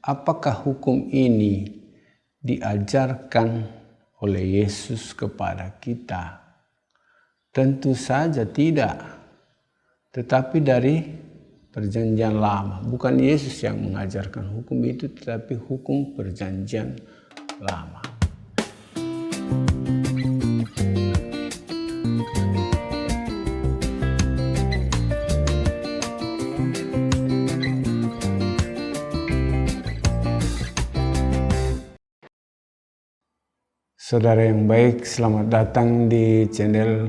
apakah hukum ini diajarkan oleh Yesus kepada kita? Tentu saja tidak. Tetapi dari Perjanjian Lama. Bukan Yesus yang mengajarkan hukum itu, tetapi hukum Perjanjian Lama. Saudara yang baik, selamat datang di channel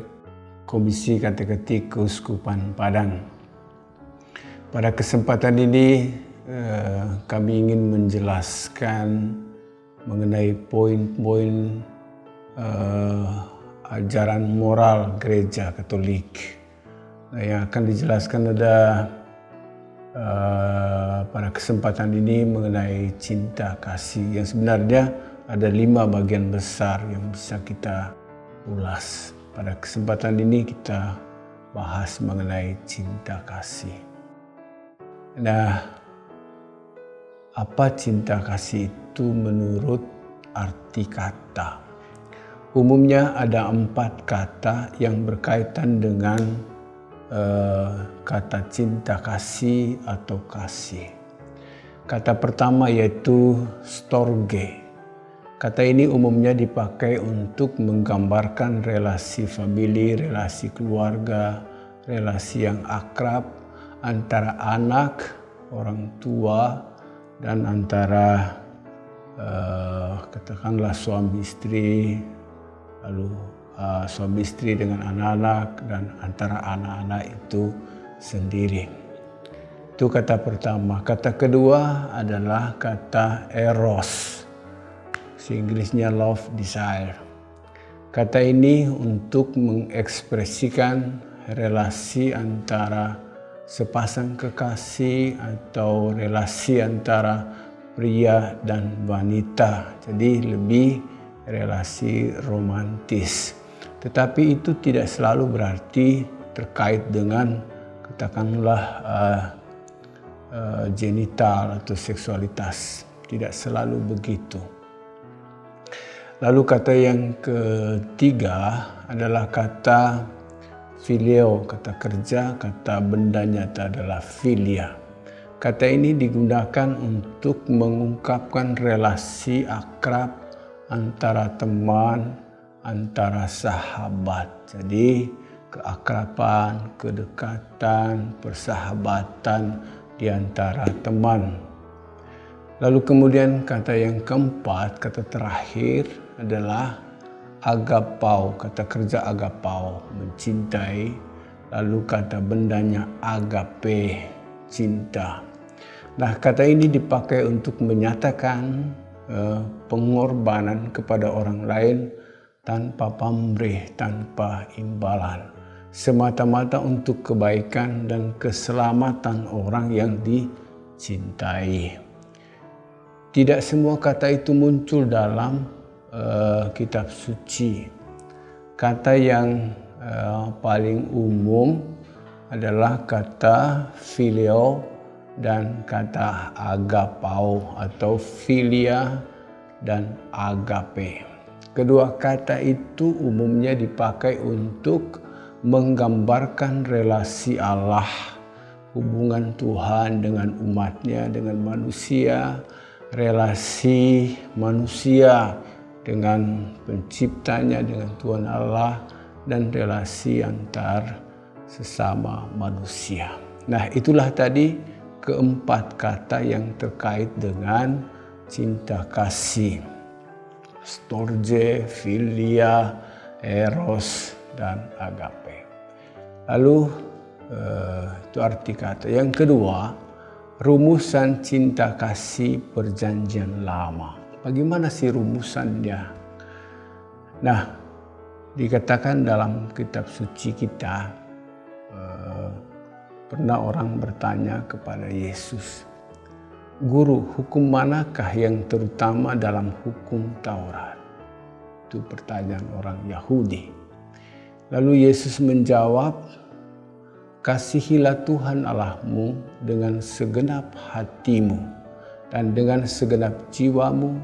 Komisi Katekistik Keuskupan Padang. Pada kesempatan ini kami ingin menjelaskan mengenai poin-poin ajaran moral Gereja Katolik. Yang akan dijelaskan pada kesempatan ini mengenai cinta kasih yang sebenarnya ada 5 bagian besar yang bisa kita ulas. Pada kesempatan ini kita bahas mengenai cinta kasih. Nah, apa cinta kasih itu menurut arti kata? Umumnya ada 4 kata yang berkaitan dengan kata cinta kasih atau kasih. Kata pertama yaitu storge. Kata ini umumnya dipakai untuk menggambarkan relasi famili, relasi keluarga, relasi yang akrab antara anak, orang tua, dan antara katakanlah suami istri, lalu suami istri dengan anak-anak, dan antara anak-anak itu sendiri. Itu kata pertama. Kata kedua adalah kata eros. Inggrisnya love, desire. Kata ini untuk mengekspresikan relasi antara sepasang kekasih atau relasi antara pria dan wanita. Jadi lebih relasi romantis. Tetapi itu tidak selalu berarti terkait dengan katakanlah genital atau seksualitas. Tidak selalu begitu. Lalu kata yang ketiga adalah kata filio, kata kerja, kata benda nyata adalah filia. Kata ini digunakan untuk mengungkapkan relasi akrab antara teman, antara sahabat. Jadi keakraban, kedekatan, persahabatan di antara teman. Lalu kemudian kata yang keempat, kata terakhir adalah agapau, kata kerja agapau, mencintai. Lalu kata bendanya agape, cinta. Nah, kata ini dipakai untuk menyatakan pengorbanan kepada orang lain tanpa pamrih, tanpa imbalan. Semata-mata untuk kebaikan dan keselamatan orang yang dicintai. Tidak semua kata itu muncul dalam kitab suci. Kata yang paling umum adalah kata filio dan kata agapau atau filia dan agape. Kedua kata itu umumnya dipakai untuk menggambarkan relasi Allah, hubungan Tuhan dengan umatnya, dengan manusia, relasi manusia dengan penciptanya, dengan Tuhan Allah, dan relasi antar sesama manusia. Nah, itulah tadi keempat kata yang terkait dengan cinta kasih. Storge, filia, eros, dan agape. Lalu itu arti kata. Yang kedua, rumusan cinta kasih Perjanjian Lama. Bagaimana sih rumusannya? Nah, dikatakan dalam kitab suci kita, pernah orang bertanya kepada Yesus, "Guru, hukum manakah yang terutama dalam hukum Taurat?" Itu pertanyaan orang Yahudi. Lalu Yesus menjawab, "Kasihilah Tuhan Allahmu dengan segenap hatimu, dan dengan segenap jiwamu,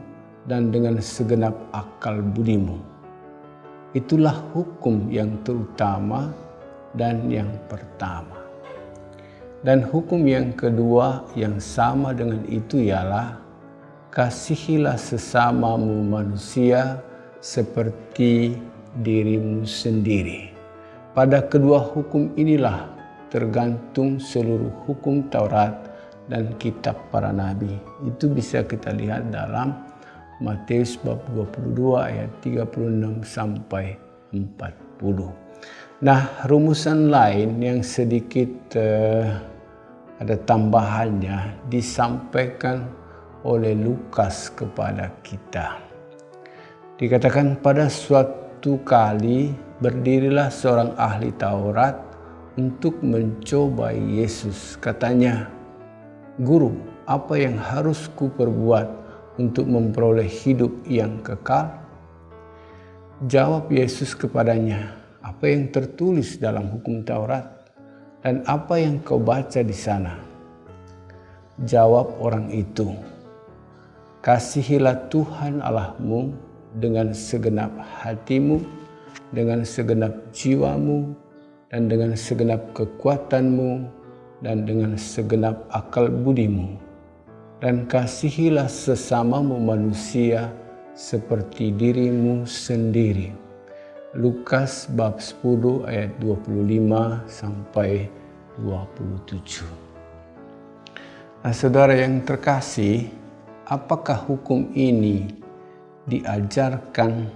dan dengan segenap akal budimu. Itulah hukum yang terutama dan yang pertama. Dan hukum yang kedua yang sama dengan itu ialah kasihilah sesamamu manusia seperti dirimu sendiri. Pada kedua hukum inilah tergantung seluruh hukum Taurat dan kitab para nabi. Itu bisa kita lihat dalam Matius bab 22 ayat 36 sampai 40. Nah, rumusan lain yang sedikit ada tambahannya disampaikan oleh Lukas kepada kita. Dikatakan pada suatu kali berdirilah seorang ahli Taurat untuk mencobai Yesus. Katanya, "Guru, apa yang harus kuperbuat untuk memperoleh hidup yang kekal?" Jawab Yesus kepadanya, "Apa yang tertulis dalam hukum Taurat dan apa yang kau baca di sana?" Jawab orang itu, "Kasihilah Tuhan Allahmu dengan segenap hatimu, dengan segenap jiwamu, dan dengan segenap kekuatanmu, dan dengan segenap akal budimu. Dan kasihilah sesamamu manusia seperti dirimu sendiri." Lukas bab 10 ayat 25 sampai 27. Nah, saudara yang terkasih, apakah hukum ini diajarkan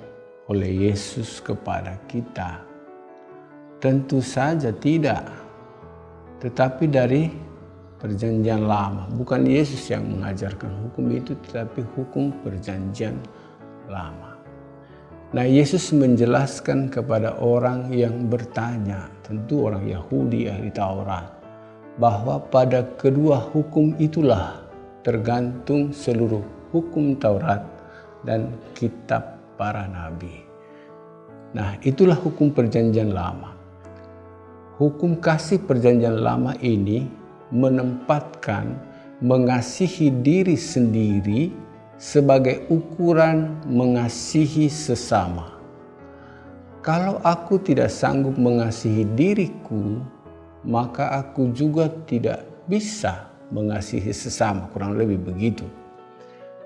oleh Yesus kepada kita? Tentu saja tidak. Tetapi dari Perjanjian Lama. Bukan Yesus yang mengajarkan hukum itu, tetapi hukum Perjanjian Lama. Nah, Yesus menjelaskan kepada orang yang bertanya, tentu orang Yahudi ahli Taurat, bahwa pada kedua hukum itulah tergantung seluruh hukum Taurat dan kitab para nabi. Nah, itulah hukum Perjanjian Lama. Hukum kasih Perjanjian Lama ini menempatkan mengasihi diri sendiri sebagai ukuran mengasihi sesama. Kalau aku tidak sanggup mengasihi diriku, maka aku juga tidak bisa mengasihi sesama, kurang lebih begitu.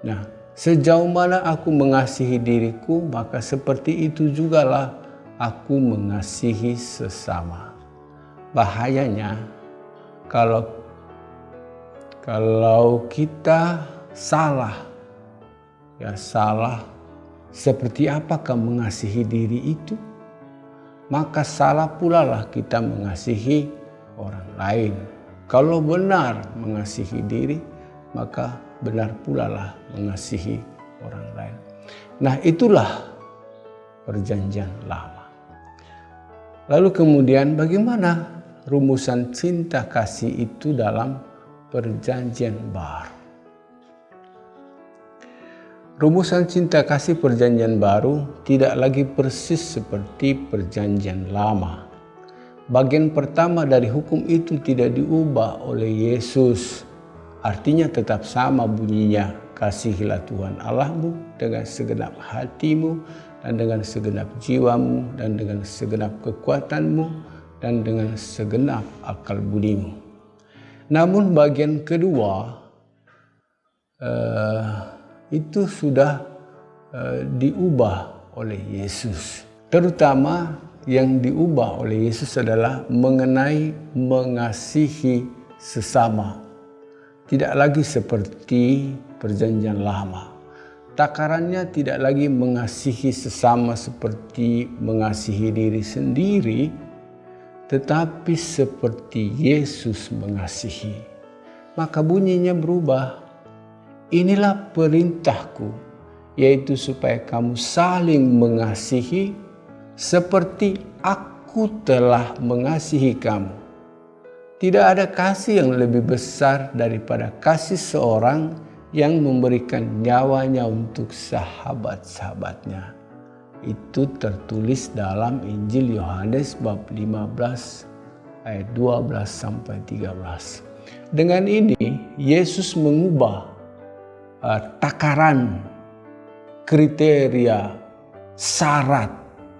Nah, sejauh mana aku mengasihi diriku, maka seperti itu jugalah aku mengasihi sesama. Bahayanya kalau kita salah seperti apakah mengasihi diri itu, maka salah pula lah kita mengasihi orang lain. Kalau benar mengasihi diri, maka benar pula lah mengasihi orang lain. Nah, itulah Perjanjian Lama. Lalu kemudian bagaimana rumusan cinta kasih itu dalam Perjanjian Baru? Rumusan cinta kasih Perjanjian Baru tidak lagi persis seperti Perjanjian Lama. Bagian pertama dari hukum itu tidak diubah oleh Yesus. Artinya tetap sama bunyinya, kasihilah Tuhan Allahmu dengan segenap hatimu, dan dengan segenap jiwamu, dan dengan segenap kekuatanmu, dan dengan segenap akal budimu. Namun bagian kedua itu sudah diubah oleh Yesus. Terutama yang diubah oleh Yesus adalah mengenai mengasihi sesama. Tidak lagi seperti Perjanjian Lama. Takarannya tidak lagi mengasihi sesama seperti mengasihi diri sendiri, tetapi seperti Yesus mengasihi. Maka bunyinya berubah. Inilah perintahku, yaitu supaya kamu saling mengasihi seperti aku telah mengasihi kamu. Tidak ada kasih yang lebih besar daripada kasih seorang yang memberikan nyawanya untuk sahabat-sahabatnya. Itu tertulis dalam Injil Yohanes bab 15 ayat 12 sampai 13. Dengan ini Yesus mengubah takaran, kriteria, syarat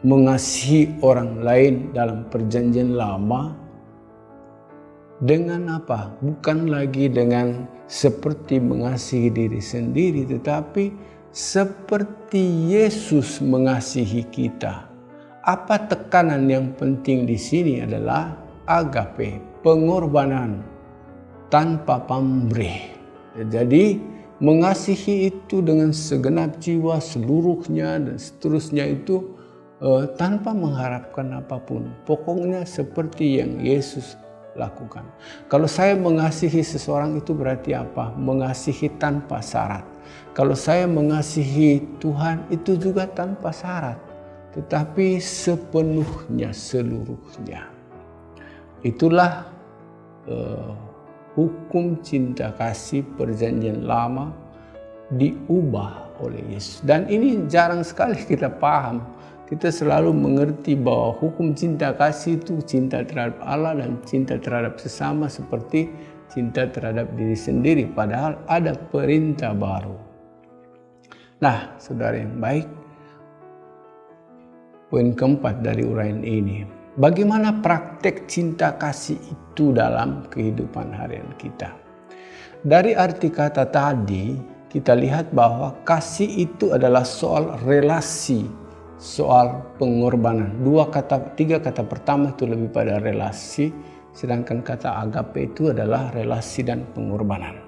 mengasihi orang lain dalam perjanjian lama dengan apa? Bukan lagi dengan seperti mengasihi diri sendiri, tetapi seperti Yesus mengasihi kita. Apa tekanan yang penting di sini adalah agape, pengorbanan tanpa pamrih. Jadi mengasihi itu dengan segenap jiwa seluruhnya dan seterusnya itu tanpa mengharapkan apapun. Pokoknya seperti yang Yesus lakukan. Kalau saya mengasihi seseorang itu berarti apa? Mengasihi tanpa syarat. Kalau saya mengasihi Tuhan itu juga tanpa syarat, tetapi sepenuhnya, seluruhnya. Itulah hukum cinta kasih perjanjian lama diubah oleh Yesus. Dan ini jarang sekali kita paham. Kita selalu mengerti bahwa hukum cinta kasih itu cinta terhadap Allah dan cinta terhadap sesama seperti cinta terhadap diri sendiri. Padahal ada perintah baru. Nah, saudara yang baik, poin keempat dari uraian ini. Bagaimana praktek cinta kasih itu dalam kehidupan harian kita? Dari arti kata tadi, kita lihat bahwa kasih itu adalah soal relasi, soal pengorbanan. Tiga kata pertama itu lebih pada relasi, sedangkan kata agape itu adalah relasi dan pengorbanan.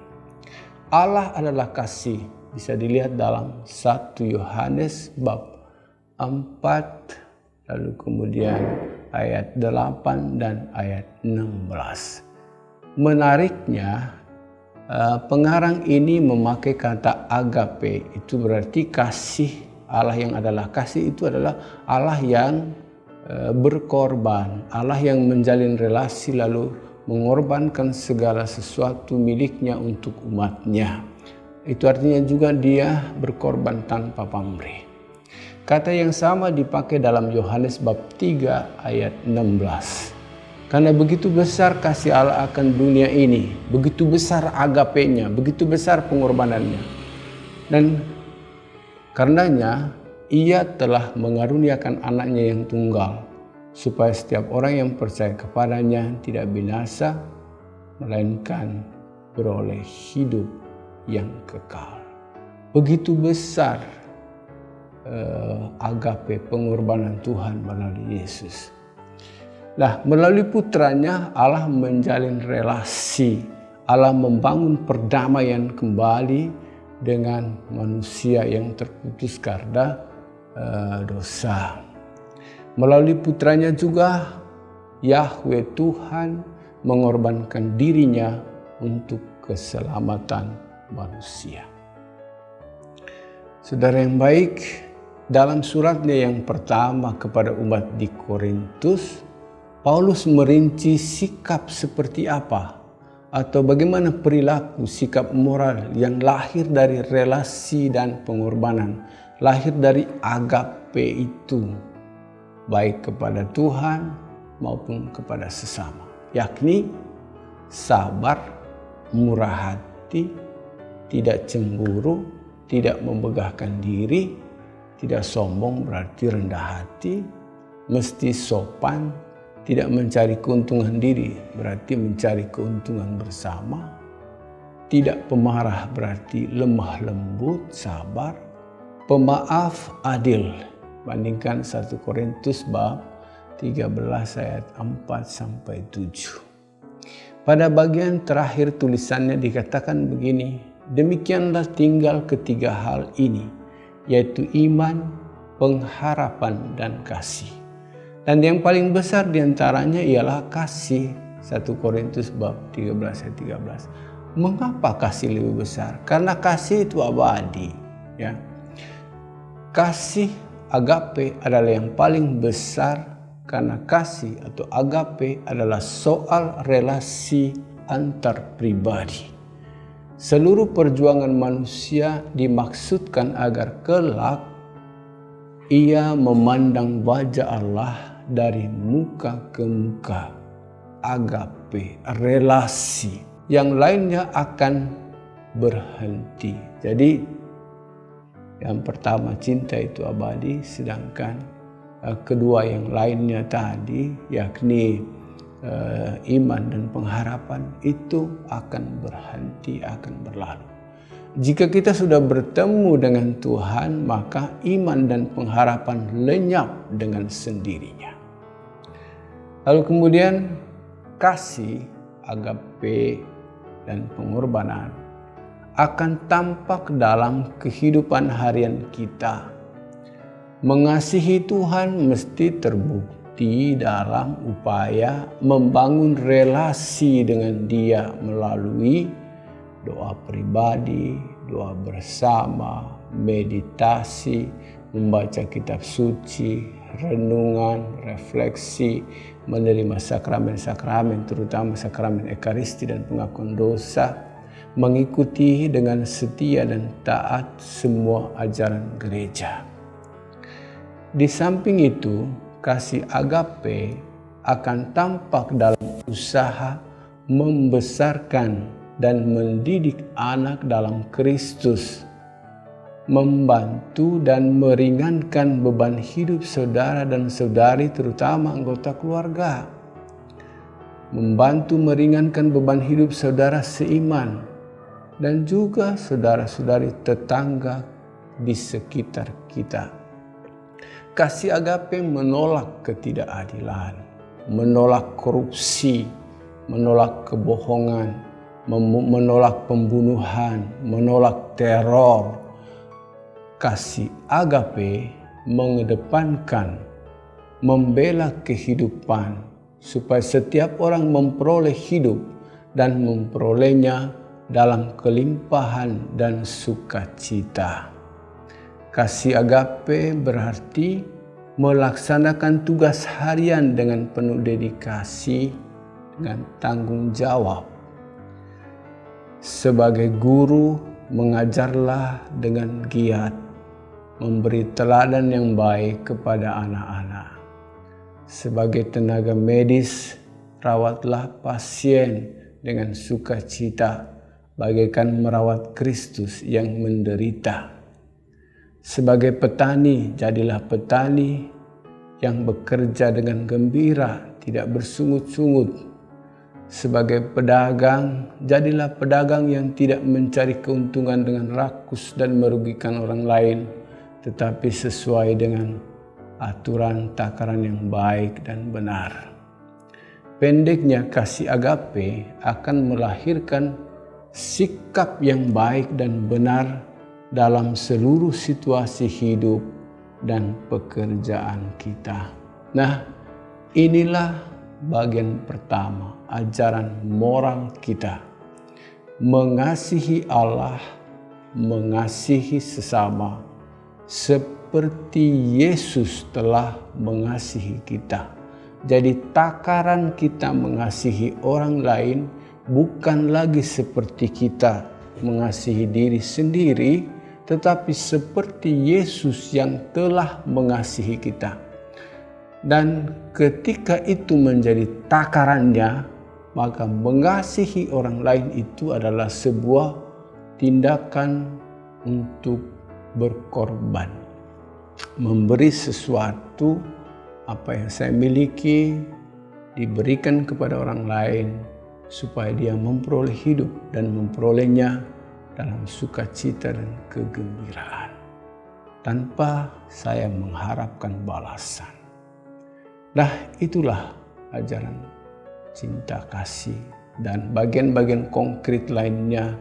Allah adalah kasih, bisa dilihat dalam 1 Yohanes bab 4, lalu kemudian ayat 8 dan ayat 16. Menariknya, pengarang ini memakai kata agape, itu berarti kasih. Allah yang adalah kasih itu adalah Allah yang berkorban, Allah yang menjalin relasi lalu mengorbankan segala sesuatu miliknya untuk umatnya. Itu artinya juga dia berkorban tanpa pamrih. Kata yang sama dipakai dalam Yohanes bab 3 ayat 16. Karena begitu besar kasih Allah akan dunia ini, begitu besar agapenya, begitu besar pengorbanannya. Dan karenanya ia telah mengaruniakan anaknya yang tunggal, supaya setiap orang yang percaya kepadanya tidak binasa, melainkan beroleh hidup yang kekal. Begitu besar agape, pengorbanan Tuhan melalui Yesus. Nah, melalui putranya Allah menjalin relasi, Allah membangun perdamaian kembali dengan manusia yang terputus karena dosa. Melalui putranya juga Yahweh Tuhan mengorbankan dirinya untuk keselamatan manusia. Saudara yang baik, dalam suratnya yang pertama kepada umat di Korintus, Paulus merinci sikap seperti apa atau bagaimana perilaku, sikap moral yang lahir dari relasi dan pengorbanan, lahir dari agape itu, baik kepada Tuhan maupun kepada sesama, yakni sabar, murah hati, tidak cemburu, tidak membegahkan diri, tidak sombong berarti rendah hati, mesti sopan, tidak mencari keuntungan diri berarti mencari keuntungan bersama, tidak pemarah berarti lemah lembut, sabar, pemaaf, adil. Bandingkan 1 Korintus bab 13 ayat 4-7. Pada bagian terakhir tulisannya dikatakan begini, demikianlah tinggal ketiga hal ini, yaitu iman, pengharapan, dan kasih. Dan yang paling besar diantaranya ialah kasih. 1 Korintus bab 13 ayat 13. Mengapa kasih lebih besar? Karena kasih itu abadi. Ya. Kasih agape adalah yang paling besar karena kasih atau agape adalah soal relasi antar pribadi. Seluruh perjuangan manusia dimaksudkan agar kelak ia memandang wajah Allah dari muka ke muka. Agape, relasi. Yang lainnya akan berhenti. Jadi yang pertama cinta itu abadi, sedangkan kedua yang lainnya tadi yakni iman dan pengharapan itu akan berhenti, akan berlalu. Jika kita sudah bertemu dengan Tuhan, maka iman dan pengharapan lenyap dengan sendirinya. Lalu kemudian kasih, agape, dan pengorbanan akan tampak dalam kehidupan harian kita. Mengasihi Tuhan mesti terbukti dalam upaya membangun relasi dengan Dia melalui doa pribadi, doa bersama, meditasi, membaca kitab suci, renungan, refleksi, menerima sakramen-sakramen, terutama sakramen Ekaristi dan pengakuan dosa, mengikuti dengan setia dan taat semua ajaran gereja. Di samping itu, kasih agape akan tampak dalam usaha membesarkan dan mendidik anak dalam Kristus, membantu dan meringankan beban hidup saudara dan saudari, terutama anggota keluarga, membantu meringankan beban hidup saudara seiman, dan juga saudara-saudari tetangga di sekitar kita. Kasih agape menolak ketidakadilan, menolak korupsi, menolak kebohongan, menolak pembunuhan, menolak teror. Kasih agape mengedepankan membela kehidupan supaya setiap orang memperoleh hidup dan memperolehnya dalam kelimpahan dan sukacita. Kasih agape berarti melaksanakan tugas harian dengan penuh dedikasi, dengan tanggung jawab. Sebagai guru, mengajarlah dengan giat, memberi teladan yang baik kepada anak-anak. Sebagai tenaga medis, rawatlah pasien dengan sukacita, bagaikan merawat Kristus yang menderita. Sebagai petani, jadilah petani yang bekerja dengan gembira, tidak bersungut-sungut. Sebagai pedagang, jadilah pedagang yang tidak mencari keuntungan dengan rakus dan merugikan orang lain, tetapi sesuai dengan aturan takaran yang baik dan benar. Pendeknya, kasih agape akan melahirkan sikap yang baik dan benar dalam seluruh situasi hidup dan pekerjaan kita. Nah, inilah bagian pertama ajaran moral kita. Mengasihi Allah, mengasihi sesama, seperti Yesus telah mengasihi kita. Jadi takaran kita mengasihi orang lain bukan lagi seperti kita mengasihi diri sendiri, tetapi seperti Yesus yang telah mengasihi kita. Dan ketika itu menjadi takarannya, maka mengasihi orang lain itu adalah sebuah tindakan untuk berkorban. Memberi sesuatu, apa yang saya miliki, diberikan kepada orang lain, supaya dia memperoleh hidup dan memperolehnya dalam sukacita dan kegembiraan, tanpa saya mengharapkan balasan. Nah, itulah ajaran cinta kasih, dan bagian-bagian konkret lainnya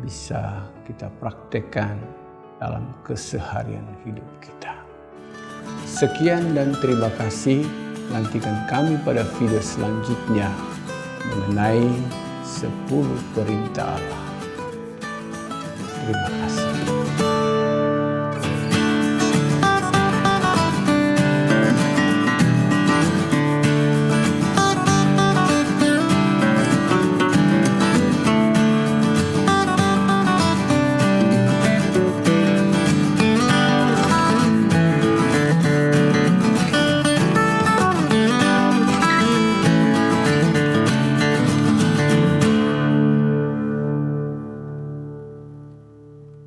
bisa kita praktekkan dalam keseharian hidup kita. Sekian dan terima kasih. Nantikan kami pada video selanjutnya mengenai 10 perintah Allah. Terima kasih.